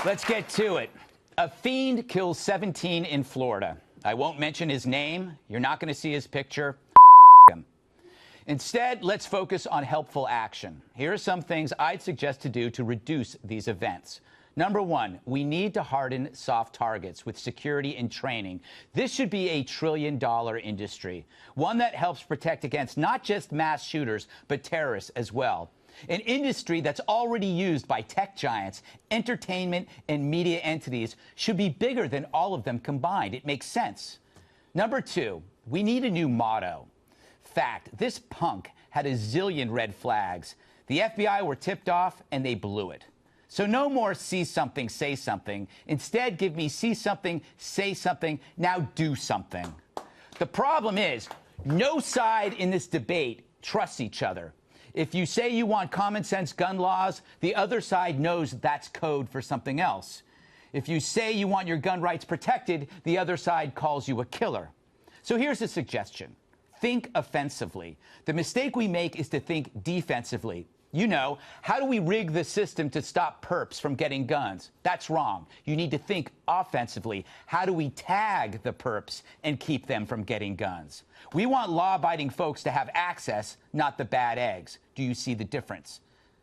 Let's get to it. A fiend kills 17 in Florida. I won't mention his name. You're not going to see his picture. Him. Instead, let's focus on helpful action. Here are some things I'd suggest to do to reduce these events. Number one, we need to harden soft targets with security and training. This should be a trillion-dollar industry, one that helps protect against not just mass shooters, but terrorists as well. An industry that's already used by tech giants, entertainment, and media entities should be bigger than all of them combined. It makes sense. Number two, we need a new motto. Fact, this punk had a zillion red flags. The FBI were tipped off, and they blew it. So no more see something, say something. Instead, give me see something, say something, now do something. The problem is, no side in this debate trusts each other. If you say you want common sense gun laws, the other side knows that's code for something else. If you say you want your gun rights protected, the other side calls you a killer. So here's a suggestion. Think offensively. The mistake we make is to think defensively. You know, how do we rig the system to stop perps from getting guns? That's wrong. You need to think offensively. How do we tag the perps and keep them from getting guns? We want law-abiding folks to have access, not the bad eggs. Do you see the difference?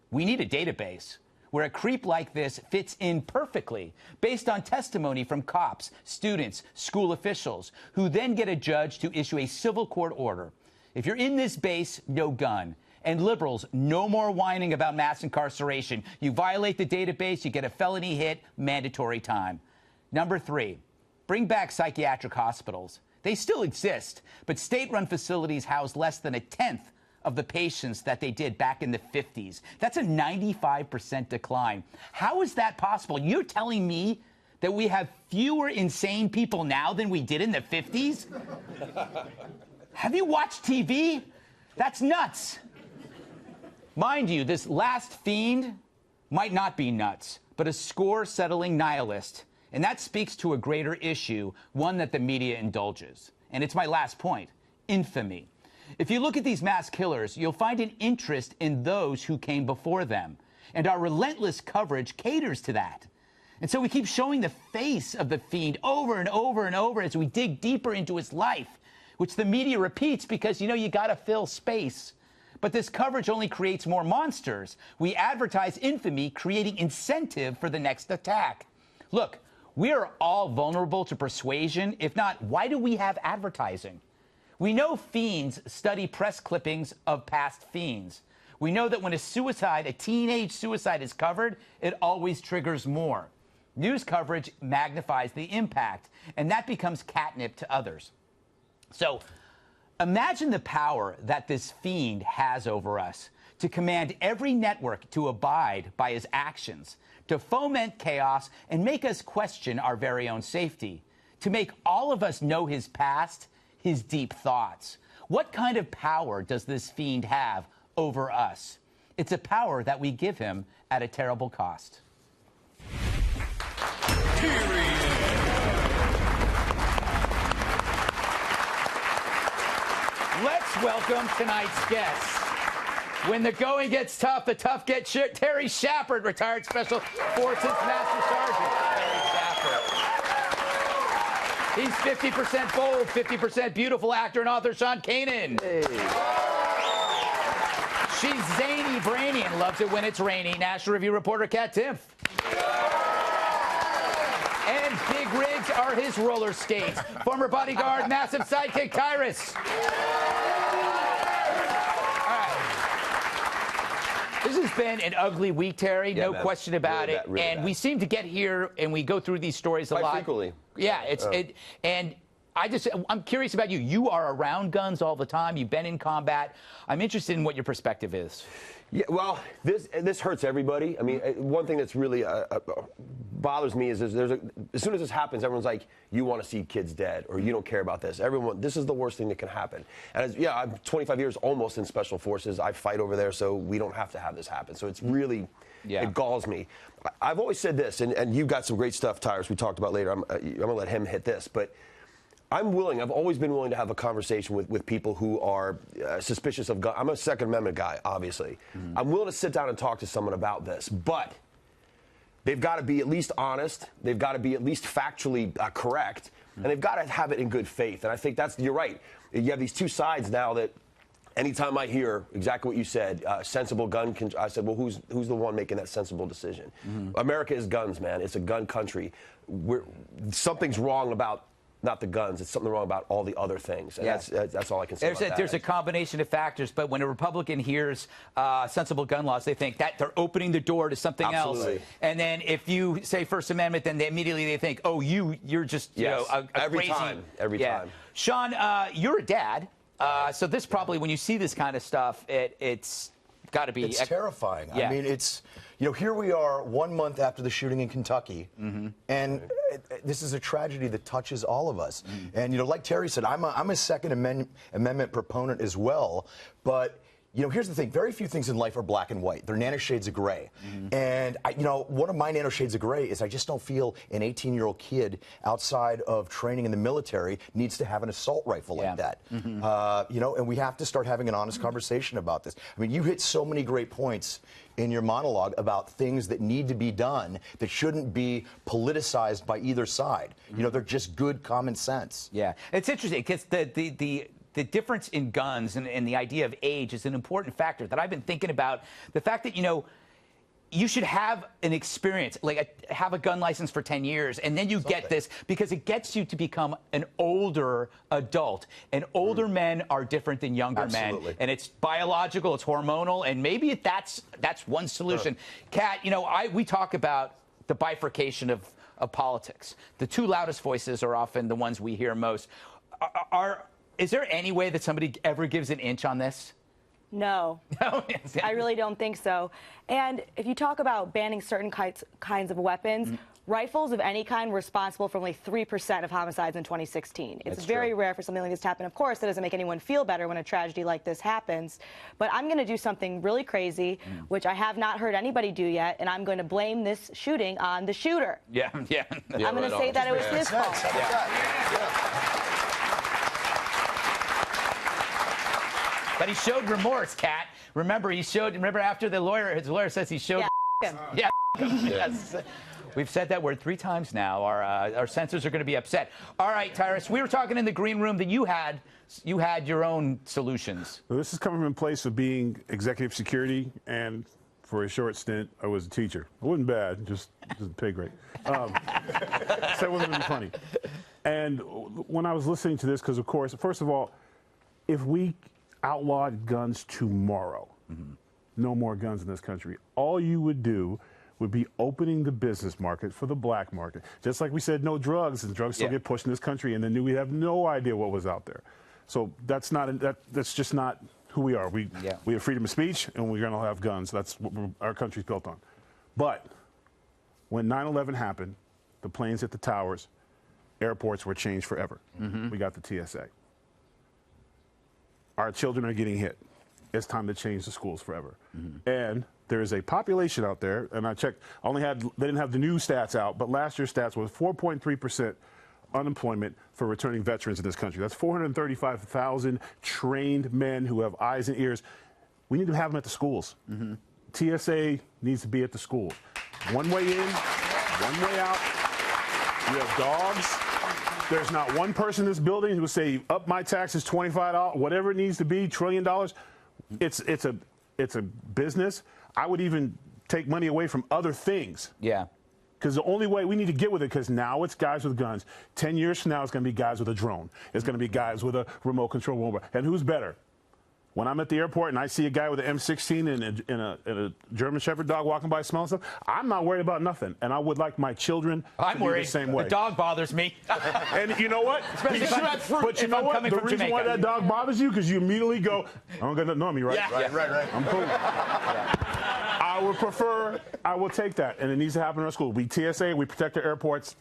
We need a database where a creep like this fits in perfectly, based on testimony from cops, students, school officials, who then get a judge to issue a civil court order. If you're in this base, no gun. And liberals, no more whining about mass incarceration. You violate the database, you get a felony hit, mandatory time. Number three, bring back psychiatric hospitals. They still exist, but state-run facilities house less than 1/10 of the patients that they did back in the 50s. That's a 95% decline. How is that possible? You're telling me that we have fewer insane people now than we did in the 50s? Have you watched TV? That's nuts. Mind you, this last fiend might not be nuts, but a score-settling nihilist. And that speaks to a greater issue, one that the media indulges. And it's my last point, infamy. If you look at these mass killers, you'll find an interest in those who came before them. And our relentless coverage caters to that. And so we keep showing the face of the fiend over and over and over as we dig deeper into his life, which the media repeats because, you know, you gotta fill space. But this coverage only creates more monsters. We advertise infamy, creating incentive for the next attack. Look, we are all vulnerable to persuasion. If not, why do we have advertising? We know fiends study press clippings of past fiends. We know that when a teenage suicide is covered, it always triggers more. News coverage magnifies the impact, and that becomes catnip to others. So, imagine the power that this fiend has over us to command every network to abide by his actions, to foment chaos and make us question our very own safety, to make all of us know his past, his deep thoughts. What kind of power does this fiend have over us? It's a power that we give him at a terrible cost. Let's welcome tonight's guests. When the going gets tough, the tough get shit. Terry Schappert, retired Special Forces Master Sergeant. Terry Schappert. He's 50% bold, 50% beautiful actor and author Sean Kanan. Hey. She's zany, brainy, and loves it when it's rainy. National Review reporter Kat Timpf. And big rigs are his roller skates. Former bodyguard, massive sidekick Tyrus. This has been an ugly week, Terry, no question about it. And we seem to get here and we go through these stories a lot. Frequently. Yeah, and I'm curious about you. You are around guns all the time. You've been in combat. I'm interested in what your perspective is. Yeah, well, this hurts everybody. I mean, one thing that's really bothers me is as soon as this happens, everyone's like, you want to see kids dead, or you don't care about this. This is the worst thing that can happen. And yeah, I'm 25 years almost in Special Forces. I fight over there, so we don't have to have this happen. So it's really, it galls me. I've always said this, and you've got some great stuff, Tyrus, we talked about later. I'm going to let him hit this, but I've always been willing to have a conversation with people who are suspicious of guns. I'm a Second Amendment guy, obviously. I'm willing to sit down and talk to someone about this, but they've got to be at least honest. They've got to be at least factually correct. And they've got to have it in good faith. And I think you're right. You have these two sides now that anytime I hear exactly what you said, sensible gun control, I said, well, who's the one making that sensible decision? America is guns, man. It's a gun country. Something's wrong about not the guns. It's something wrong about all the other things. And that's all I can say about that. There's a combination of factors, but when a Republican hears sensible gun laws, they think that they're opening the door to something else. And then if you say First Amendment, then immediately they think, oh, you're just you know, a every crazy. Every time. Sean, you're a dad, so this probably, when you see this kind of stuff, it's got to be... It's terrifying. Yeah. I mean, it's, you know, here we are 1 month after the shooting in Kentucky, and this is a tragedy that touches all of us. And, you know, like Terry said, I'm a Second Amendment proponent as well, but... You know, here's the thing. Very few things in life are black and white. They're nanoshades of gray. And, you know, one of my nanoshades of gray is I just don't feel an 18-year-old kid outside of training in the military needs to have an assault rifle like that. You know, and we have to start having an honest conversation about this. I mean, you hit so many great points in your monologue about things that need to be done that shouldn't be politicized by either side. You know, they're just good common sense. Yeah. It's interesting because the difference in guns and the idea of age is an important factor that I've been thinking about. The fact that, you know, you should have an experience, like have a gun license for 10 years, and then you get this because it gets you to become an older adult. And older men are different than younger men. And it's biological, it's hormonal, and maybe that's one solution. Kat, you know, we talk about the bifurcation of politics. The two loudest voices are often the ones we hear most. Is there any way that somebody ever gives an inch on this? No. I really don't think so. And if you talk about banning certain kinds of weapons, rifles of any kind were responsible for only 3% of homicides in 2016. It's very rare for something like this to happen. Of course, that doesn't make anyone feel better when a tragedy like this happens. But I'm going to do something really crazy, which I have not heard anybody do yet, and I'm going to blame this shooting on the shooter. I'm going to say that it was his fault. But he showed remorse, Kat. Remember, after his lawyer says he showed. Yes. We've said that word 3 times now. Our censors are going to be upset. All right, Tyrus, we were talking in the green room that you had your own solutions. Well, this is coming from a place of being executive security, and for a short stint, I was a teacher. It wasn't bad, just pay grade. So it wasn't really funny. And when I was listening to this, because of course, first of all, if we outlawed guns tomorrow, no more guns in this country, all you would do would be opening the business market for the black market. Just like we said, no drugs, and drugs still get pushed in this country, and then we have no idea what was out there. So that's just not who we are. We have freedom of speech, and we're going to have guns. That's what our country's built on. But when 9/11 happened, the planes hit the towers, airports were changed forever. We got the TSA. Our children are getting hit. It's time to change the schools forever. And there is a population out there, and I checked, they didn't have the new stats out, but last year's stats was 4.3% unemployment for returning veterans in this country. That's 435,000 trained men who have eyes and ears. We need to have them at the schools. TSA needs to be at the schools. One way in, one way out. We have dogs. There's not one person in this building who will say, up my taxes $25, whatever it needs to be, $1 trillion. It's a business. I would even take money away from other things. Because the only way we need to get with it, because now it's guys with guns. 10 years from now, it's going to be guys with a drone. It's going to be guys with a remote control mobile. And who's better? When I'm at the airport and I see a guy with an M16 and a German Shepherd dog walking by smelling stuff, I'm not worried about nothing. And I would like my children to be the same way. The dog bothers me. And you know what? But you know what? The reason why that dog bothers you, because you immediately go, I don't got nothing on me, right? Right. I'm cool. I would prefer, I will take that. And it needs to happen in our school. We TSA, we protect our airports.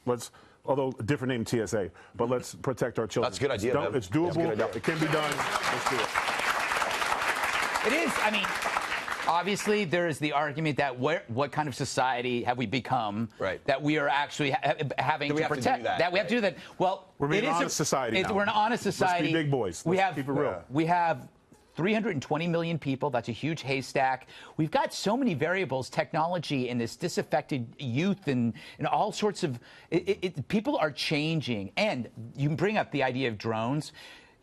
Although a different name TSA, but let's protect our children. That's a good idea. It's doable. It can be done. Let's do it. It is. I mean, obviously, there is the argument that what kind of society have we become that we are actually having to protect? That we have to do that. Well, we're an honest society now. We're an honest society. Let's be big boys. Let's keep it real. We have 320 million people. That's a huge haystack. We've got so many variables, technology, and this disaffected youth, and all sorts of. People are changing, and you can bring up the idea of drones.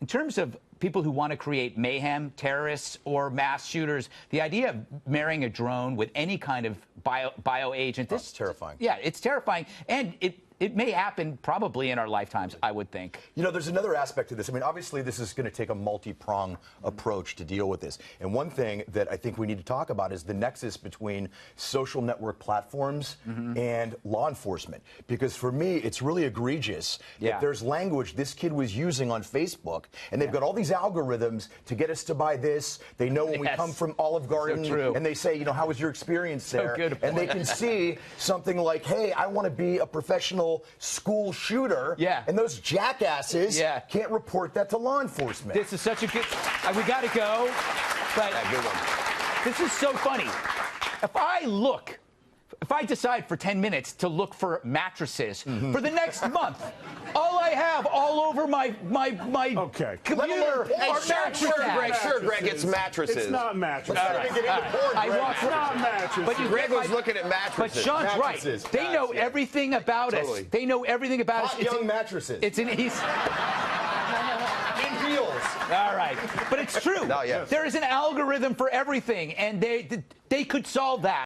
In terms of people who want to create mayhem, terrorists, or mass shooters, the idea of marrying a drone with any kind of bio agent. This is terrifying. Yeah, it's terrifying, and it may happen probably in our lifetimes, I would think. You know, there's another aspect to this. I mean, obviously, this is going to take a multi-pronged approach to deal with this. And one thing that I think we need to talk about is the nexus between social network platforms and law enforcement. Because for me, it's really egregious that there's language this kid was using on Facebook, and they've got all these algorithms to get us to buy this. They know when we come from Olive Garden, and they say, you know, how was your experience there? And they can see something like, hey, I want to be a professional school shooter, and those jackasses can't report that to law enforcement. This is such a good. We got to go, but good one. This is so funny. If I decide for 10 minutes to look for mattresses for the next month, all I have all over my computer are mattresses. Sure, Greg, it's mattresses. It's not mattresses. It's not mattresses. But Greg was looking at mattresses. But Sean's right. They know everything about us. They know everything about us. Hot young mattresses. It's an easy. In heels. All right, but it's true. No, yes. There is an algorithm for everything, and they could solve that.